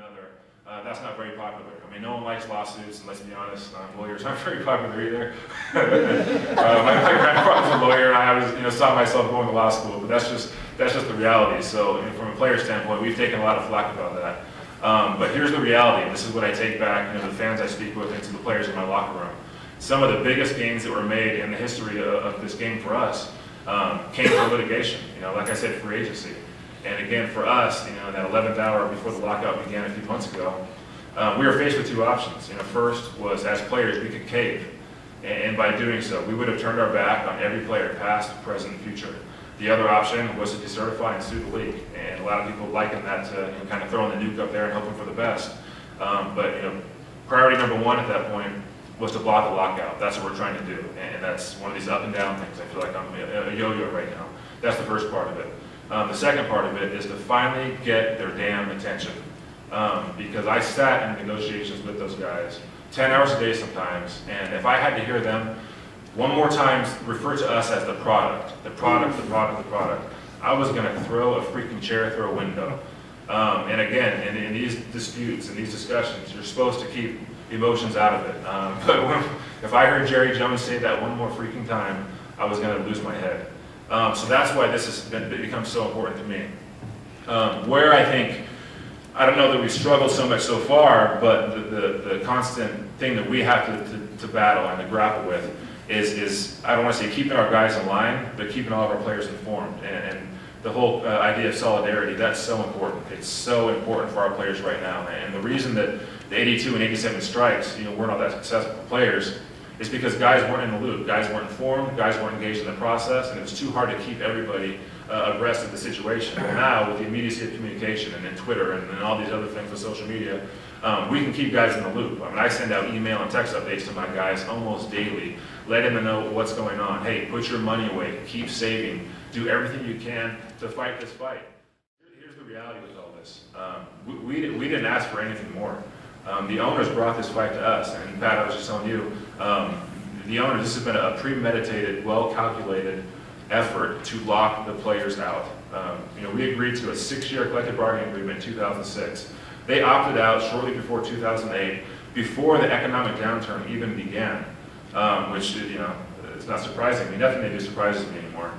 another, that's not very popular. I mean, no one likes lawsuits, and let's be honest, lawyers aren't very popular either. My grandfather's a lawyer, and I always saw myself going to law school, but that's just the reality. So from a player standpoint, we've taken a lot of flack about that. But here's the reality, and this is what I take back, the fans I speak with and to the players in my locker room. Some of the biggest gains that were made in the history of this game for us came from litigation. Like I said, free agency. And again, for us, that 11th hour before the lockout began a few months ago, we were faced with two options. First was, as players, we could cave. And by doing so, we would have turned our back on every player, past, present, and future. The other option was to decertify and sue the league. And a lot of people liken that to kind of throwing the nuke up there and hoping for the best. But priority number one at that point was to block the lockout. That's what we're trying to do. And that's one of these up and down things. I feel like I'm a yo-yo right now. That's the first part of it. The second part of it is to finally get their damn attention. Because I sat in negotiations with those guys 10 hours a day sometimes, and if I had to hear them one more time refer to us as the product, I was going to throw a freaking chair through a window. And again, in these disputes and these discussions, you're supposed to keep emotions out of it. But if I heard Jerry Jones say that one more freaking time, I was going to lose my head. So that's why this has become so important to me. Where I think, I don't know that we've struggled so much so far, but the constant thing that we have to battle and to grapple with is I don't want to say keeping our guys in line, but keeping all of our players informed. And the whole idea of solidarity, that's so important. It's so important for our players right now. And the reason that the 82 and 87 strikes, we're not that successful players, is because guys weren't in the loop. Guys weren't informed, guys weren't engaged in the process, and it was too hard to keep everybody abreast of the situation. But now, with the immediacy of communication and then Twitter and all these other things with social media, we can keep guys in the loop. I mean, I send out email and text updates to my guys almost daily, letting them know what's going on. Hey, put your money away, keep saving, do everything you can to fight this fight. Here's the reality with all this. We didn't ask for anything more. The owners brought this fight to us, and Pat, I was just telling you, the owners, this has been a premeditated, well-calculated effort to lock the players out. We agreed to a 6-year collective bargaining agreement in 2006. They opted out shortly before 2008, before the economic downturn even began, which, it's not surprising me. Nothing they do surprises me anymore.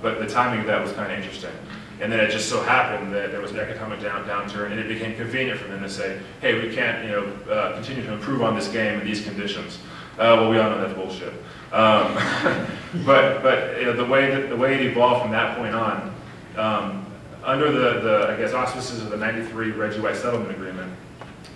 But the timing of that was kind of interesting. And then it just so happened that there was an economic downturn, and it became convenient for them to say, hey, we can't continue to improve on this game in these conditions. Well, we all know that's bullshit. But the way it evolved from that point on, under the I guess auspices of the '93 Reggie White settlement agreement,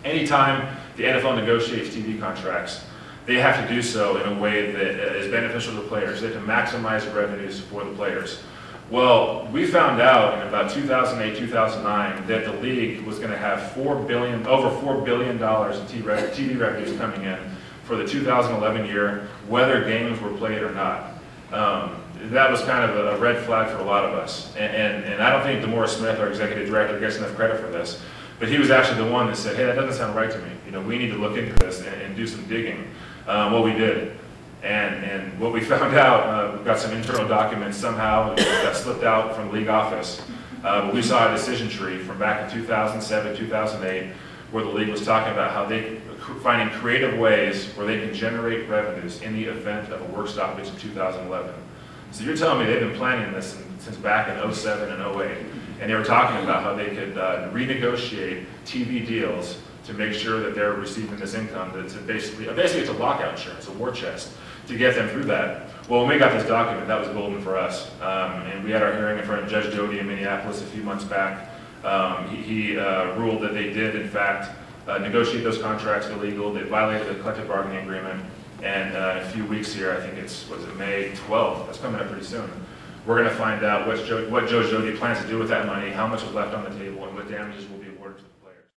anytime the NFL negotiates TV contracts, they have to do so in a way that is beneficial to the players. They have to maximize revenues for the players. Well, we found out in about 2008, 2009 that the league was going to have over $4 billion in TV revenues coming in for the 2011 year, whether games were played or not. That was kind of a red flag for a lot of us. And I don't think DeMaurice Smith, our executive director, gets enough credit for this. But he was actually the one that said, hey, that doesn't sound right to me. We need to look into this and do some digging. Well, we did. And what we found out, we got some internal documents somehow that slipped out from the league office. But we saw a decision tree from back in 2007, 2008, where the league was talking about how they finding creative ways where they can generate revenues in the event of a work stoppage in 2011. So you're telling me they've been planning this since back in 07 and 08, and they were talking about how they could renegotiate TV deals to make sure that they're receiving this income. That's basically it's a lockout insurance, a war chest, to get them through that. Well, when we got this document, that was golden for us. And we had our hearing in front of Judge Doty in Minneapolis a few months back. He ruled that they did, in fact, negotiate those contracts illegal. They violated the collective bargaining agreement. And in a few weeks here, I think it's, May 12th, that's coming up pretty soon. We're going to find out what Judge Doty plans to do with that money, how much is left on the table, and what damages will be awarded to them.